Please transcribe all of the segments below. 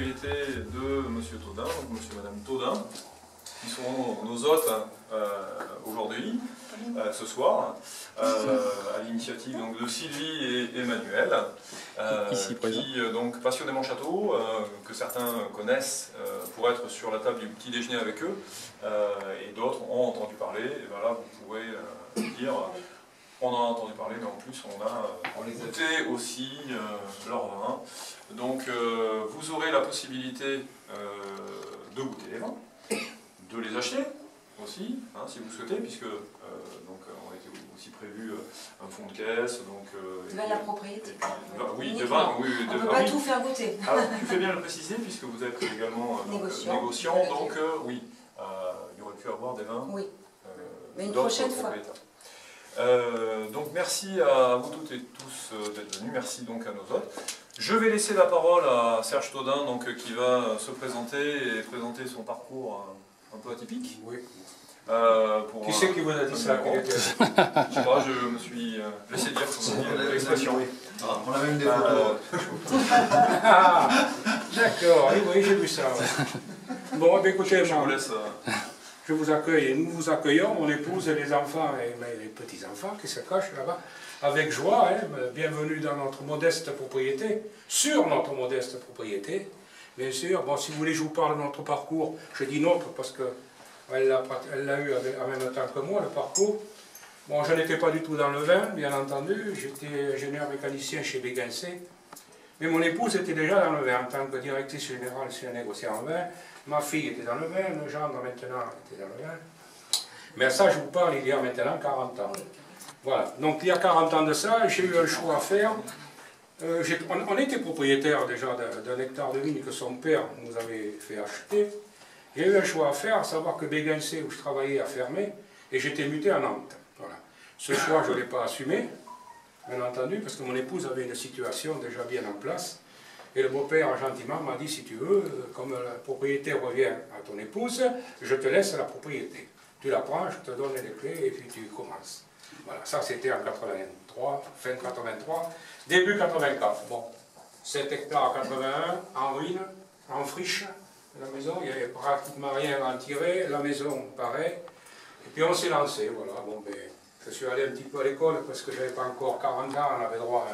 propriété de M. Taudin, donc M. et Mme Taudin, qui sont nos hôtes aujourd'hui, ce soir, à l'initiative de Sylvie et Emmanuel, qui donc passionnément château, que certains connaissent pour être sur la table du petit déjeuner avec eux, et d'autres ont entendu parler, et voilà, vous pourrez dire, on en a entendu parler, mais en plus on a goûté aussi leur vin. Donc vous aurez la possibilité de goûter les vins, de les acheter aussi, hein, si vous souhaitez, puisque donc, on était aussi prévu un fonds de caisse. Donc, de la propriété. Oui, des vins. Oui, on ne peut pas tout faire goûter. Alors, tu fais bien de le préciser, puisque vous êtes également négociant, donc oui, il aurait pu avoir des vins. Oui, mais une prochaine fois. Donc merci à vous toutes et tous d'être venus, merci donc à nos hôtes. Je vais laisser la parole à Serge Taudin, donc, qui va se présenter et présenter son parcours un peu atypique. Oui. Qui c'est qui vous a dit ça? Je sais pas, je me suis laissé dire l'expression. On a même des photos. D'accord, oui, j'ai vu ça. Bon, écoutez, je vous laisse. Je vous accueille et nous vous accueillons, mon épouse et les enfants et les petits-enfants qui se cachent là-bas, avec joie. Hein, bienvenue dans notre modeste propriété, sur notre modeste propriété. Bien sûr, bon, si vous voulez, je vous parle de notre parcours. Je dis notre parce qu'elle l'a eu en même temps que moi, le parcours. Bon, je n'étais pas du tout dans le vin, bien entendu. J'étais ingénieur mécanicien chez Béguincé. Mais mon épouse était déjà dans le vin en tant que directrice générale chez un négociant en vin. Ma fille était dans le vin, le gendre maintenant était dans le vin. Mais ça, je vous parle il y a maintenant 40 ans. Voilà, donc il y a 40 ans de ça, j'ai eu un choix à faire. On était propriétaire déjà d'un hectare de vigne que son père nous avait fait acheter. J'ai eu un choix à faire, à savoir que Béguincé, où je travaillais, a fermé, et j'étais muté à Nantes. Voilà. Ce choix, je ne l'ai pas assumé, bien entendu, parce que mon épouse avait une situation déjà bien en place. Et le beau-père, gentiment, m'a dit, si tu veux, comme la propriété revient à ton épouse, je te laisse la propriété. Tu la prends, je te donne les clés, et puis tu commences. Voilà, ça c'était en 83, fin 83, début 84. Bon, 7 hectares à 81, en ruine, en friche, la maison, il n'y avait pratiquement rien à en tirer, la maison, pareil. Et puis on s'est lancé, voilà. Bon, ben, je suis allé un petit peu à l'école, parce que je n'avais pas encore 40 ans, on avait droit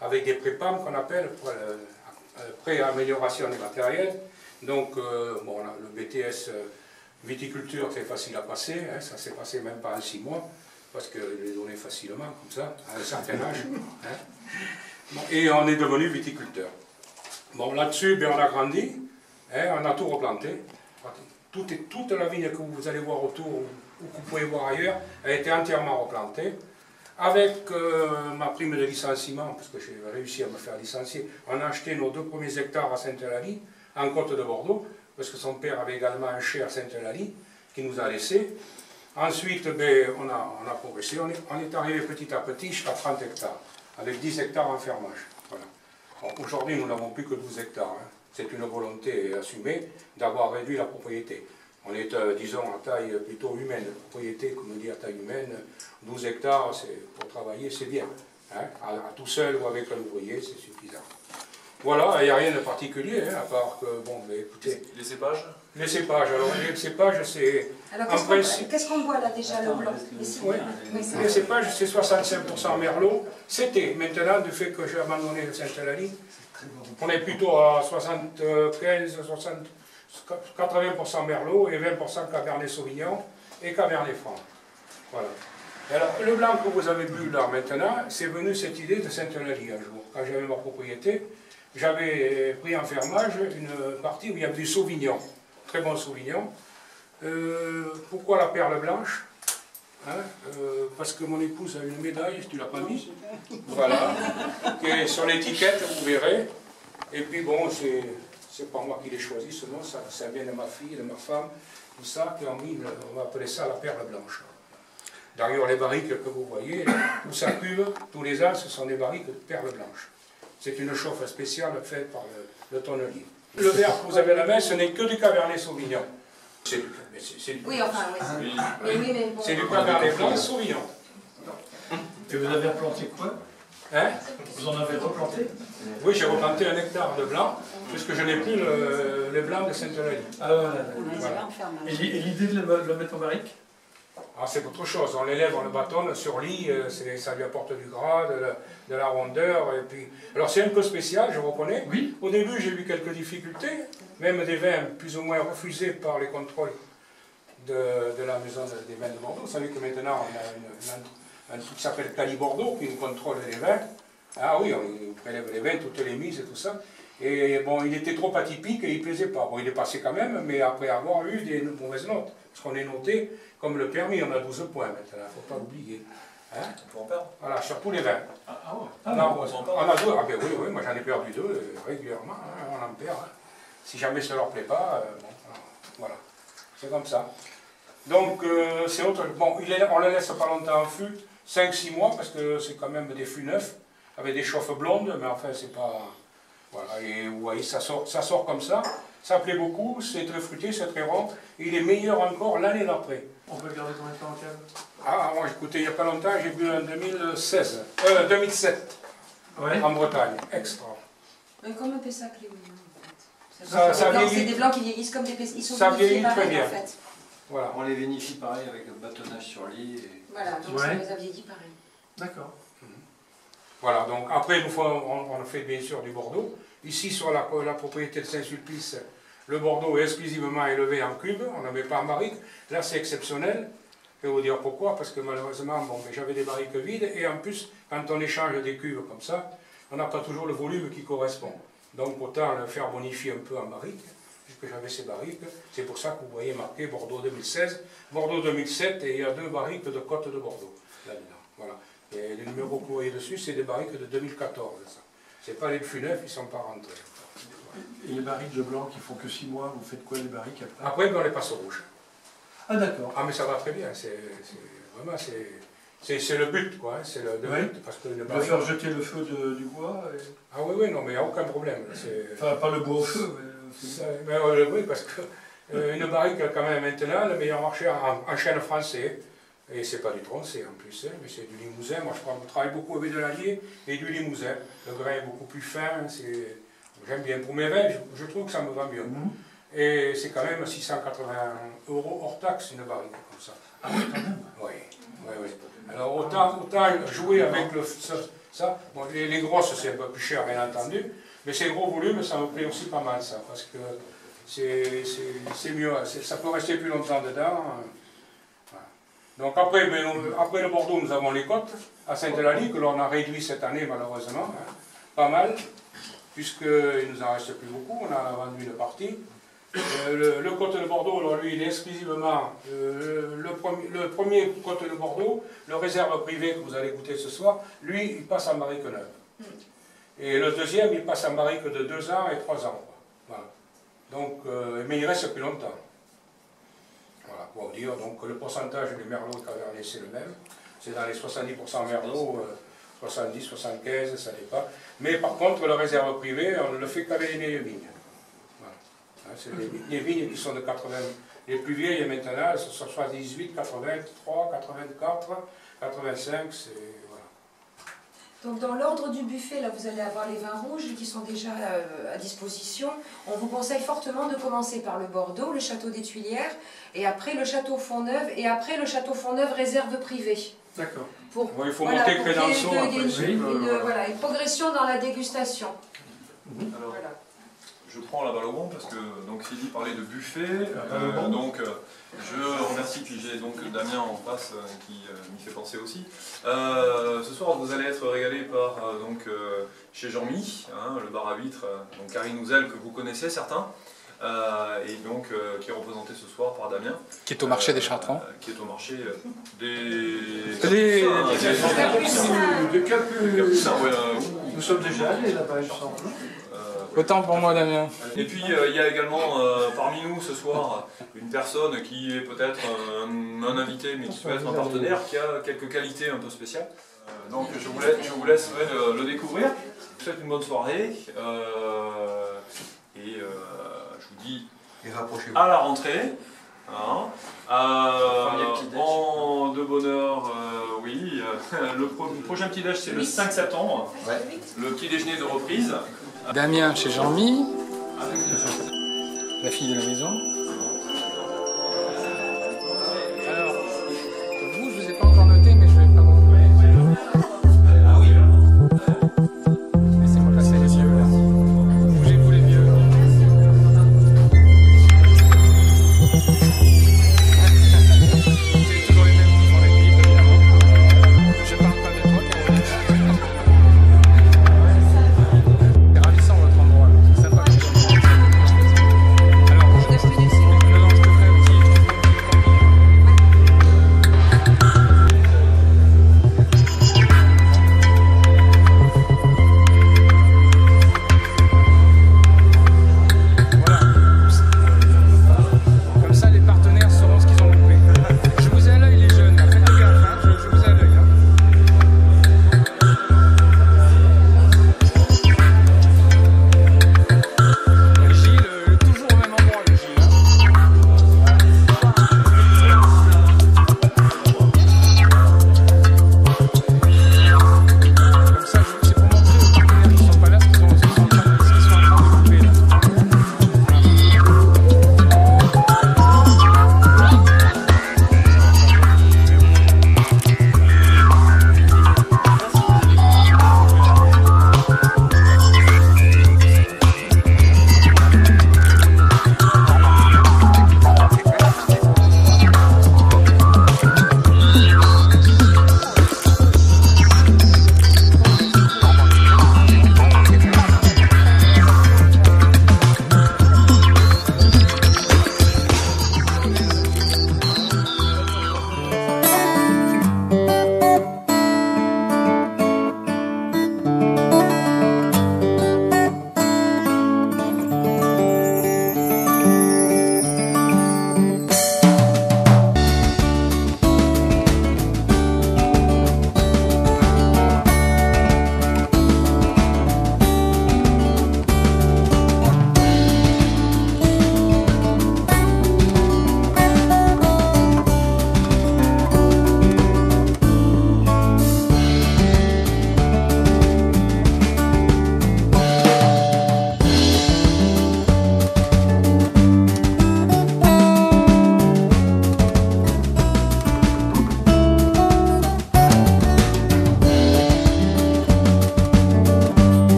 avec des prépams qu'on appelle, pré-amélioration du matériel. Donc, bon, le BTS viticulture, c'est facile à passer, hein, ça s'est passé même pas en 6 mois, parce que je l'ai donné facilement, comme ça, à un certain âge. Hein. Bon, et on est devenu viticulteur. Bon, là-dessus, ben, on a grandi, hein, on a tout replanté. Toute la vigne que vous allez voir autour, ou que vous pouvez voir ailleurs, a été entièrement replantée. Avec ma prime de licenciement, parce que j'ai réussi à me faire licencier, on a acheté nos 2 premiers hectares à Sainte-Eulalie, en Côte de Bordeaux, parce que son père avait également un chai à Sainte-Eulalie, qui nous a laissé. Ensuite, ben, on a progressé, on est arrivé petit à petit jusqu'à 30 hectares, avec 10 hectares en fermage. Voilà. Bon, aujourd'hui, nous n'avons plus que 12 hectares. Hein. C'est une volonté assumée d'avoir réduit la propriété. On est, disons, à taille plutôt humaine. Propriété, comme on dit, à taille humaine, 12 hectares, pour travailler, c'est bien. Hein. À tout seul ou avec un ouvrier, c'est suffisant. Voilà, il n'y a rien de particulier, hein, à part que, bon, mais écoutez... Les cépages? Les cépages, alors les cépages, c'est... Alors, qu'est-ce qu'on voit là déjà, le blanc? Les cépages, c'est 65% Merlot. C'était, maintenant, du fait que j'ai abandonné le Sainte-Eulalie, on est plutôt à 75, 80% Merlot et 20% Cabernet Sauvignon et Cabernet Franc. Voilà. Alors, le blanc que vous avez bu là maintenant, c'est venu cette idée de Sainte-Eulalie un jour. Quand j'avais ma propriété, j'avais pris en fermage une partie où il y avait du Sauvignon, très bon Sauvignon. Pourquoi la perle blanche? Hein, parce que mon épouse a une médaille, tu l'as pas mis, voilà, qui est sur l'étiquette, vous verrez. Et puis bon, c'est pas moi qui l'ai choisi, ce nom, ça vient de ma fille, de ma femme, tout ça, qui ont mis, on va appeler ça la perle blanche. D'ailleurs, les barriques que vous voyez, où ça cuve, tous les ans, ce sont des barriques de perle blanche. C'est une chauffe spéciale faite par le tonnelier. Le verre que vous avez à la main, ce n'est que du Cabernet Sauvignon. C'est du Cabernet Blanc Sauvignon. Et vous avez implanté quoi? Hein? Vous en avez replanté? Oui, j'ai replanté 1 hectare de blanc, puisque je n'ai plus les blancs de Sainte-Eulalie. Ah voilà. On les avait enfermés. Et l'idée de le mettre en barrique? Ah, c'est autre chose, on l'élève, on le bâtonne sur lit, ça lui apporte du gras, de la rondeur. Et puis... Alors c'est un peu spécial, je reconnais. Oui. Au début j'ai eu quelques difficultés, même des vins plus ou moins refusés par les contrôles de la maison des vins de Bordeaux. Vous savez que maintenant on a un truc qui s'appelle Cali Bordeaux qui nous contrôle les vins. Ah oui, on prélève les vins, toutes les mises et tout ça. Et bon, il était trop atypique et il ne plaisait pas. Bon, il est passé quand même, mais après avoir eu des mauvaises notes. Parce qu'on est noté comme le permis, on a 12 points maintenant, il ne faut pas l'oublier. Hein? On peut en perdre. Voilà, sur tous les vins. Ah ouais. Non, on s'en parle. on a 2, ah ben oui, oui, moi j'en ai perdu 2 régulièrement, hein, on en perd. Hein. Si jamais ça ne leur plaît pas, bon, voilà, c'est comme ça. Donc, c'est autre. Bon, on le laisse pas longtemps en fût, 5-6 mois, parce que c'est quand même des fûts neufs, avec des chauffes blondes, mais enfin, c'est pas. Voilà, et vous voyez, ça sort comme ça. Ça plaît beaucoup, c'est très fruité, c'est très rond, et il est meilleur encore l'année d'après. On peut le garder combien de temps en cave? Ah, moi, écoutez, il n'y a pas longtemps, j'ai bu en 2007, Ouais. en Bretagne, extra. Mais comme un Pessac, les Ça vieillit. C'est des blancs qui vieillissent comme des Pessac. Ils sont Ça vinifiés vieillit très pareil, bien. en fait. Voilà. On les vinifie pareil avec le bâtonnage sur lit. Et... Voilà, donc Ouais. ça les a vieillis pareil. D'accord. Voilà, donc après, on fait bien sûr du Bordeaux. Ici, sur la propriété de Saint-Sulpice, le Bordeaux est exclusivement élevé en cube, on ne met pas en barrique. Là, c'est exceptionnel. Je vais vous dire pourquoi, parce que malheureusement, bon, j'avais des barriques vides, et en plus, quand on échange des cubes comme ça, on n'a pas toujours le volume qui correspond. Donc autant le faire bonifier un peu en barrique, puisque j'avais ces barriques. C'est pour ça que vous voyez marqué Bordeaux 2016, Bordeaux 2007, et il y a 2 barriques de Côte de Bordeaux, là-dedans. Voilà. Et les numéros que vous voyez dessus, c'est des barriques de 2014, ça. C'est pas les fûts neufs, ils ne sont pas rentrés. Et les barriques de blanc qui font que 6 mois, vous faites quoi les barriques après? Après, ben, on les passe au rouge. Ah d'accord. Ah mais ça va très bien, vraiment c'est le but quoi, hein, c'est le Oui. but parce que le On va baril- faire jeter le feu du bois et... Ah oui oui non mais il n'y a aucun problème. Enfin pas le bois au feu, mais... Mais, oui parce que une barrique quand même maintenant le meilleur marché en chêne français et c'est pas du troncé en plus, hein, mais c'est du limousin. Moi je travaille beaucoup avec de l'Allier et du limousin. Le grain est beaucoup plus fin, j'aime bien pour mes vins, je trouve que ça me va mieux. Et c'est quand même 680 € hors taxe une barrique comme ça. Ah oui, quand même. Oui, oui, oui. Alors autant jouer avec ça. Bon, les grosses c'est un peu plus cher bien entendu, mais ces gros volumes ça me plaît aussi pas mal ça, parce que c'est mieux, ça peut rester plus longtemps dedans. Voilà. Donc après, après le Bordeaux nous avons les côtes à Sainte-Eulalie que l'on a réduit cette année malheureusement, hein, pas mal, puisqu'il nous en reste plus beaucoup, on a vendu une partie. Le côte de Bordeaux, alors lui, il est exclusivement le premier côte de Bordeaux, le réserve privé que vous allez goûter ce soir, lui, il passe en barrique neuve. Et le deuxième, il passe en barrique de 2 ans et 3 ans. Voilà. Donc, mais il reste plus longtemps. Voilà, pour dire donc, que le pourcentage des merlots et cavernets, c'est le même. C'est dans les 70% merlot, 70, 75, ça dépend. Mais par contre, le réserve privé, on ne le fait qu'avec les vieilles vignes. C'est les vignes qui sont de 80, les plus vieilles maintenant, elles sont 78, 83, 84, 85, c'est... Voilà. Donc dans l'ordre du buffet, là vous allez avoir les vins rouges qui sont déjà à disposition. On vous conseille fortement de commencer par le Bordeaux, le Château des Tuilières, et après le Château Fontneuve, et après le Château Fontneuve réserve privée. D'accord. Bon, il faut monter Crédenceau après. Voilà, une progression dans la dégustation. Alors, Voilà. je prends la balle au bon parce que donc Sylvie parlait de buffet, bon. je remercie, puis j'ai donc Damien en face qui m'y fait penser aussi. Ce soir vous allez être régalé par chez Jean-Mi, hein, le bar à huîtres, donc Karine Ouzel que vous connaissez certains, et donc qui est représenté ce soir par Damien. Qui est au marché des Chartrons. Qui est au marché des... Capucins, ouais, nous sommes déjà allés là-bas, il me semble. Autant pour moi, Damien. Et puis il y a également parmi nous ce soir une personne qui est peut-être un invité mais qui peut être un partenaire qui a quelques qualités un peu spéciales. Donc je vous laisserai le découvrir. Je vous souhaite une bonne soirée et je vous dis à la rentrée. Hein, de bonne heure Oui, le prochain petit déj c'est le 5 septembre, le petit déjeuner de reprise. Damien chez Jean-Mi, la fille de la maison.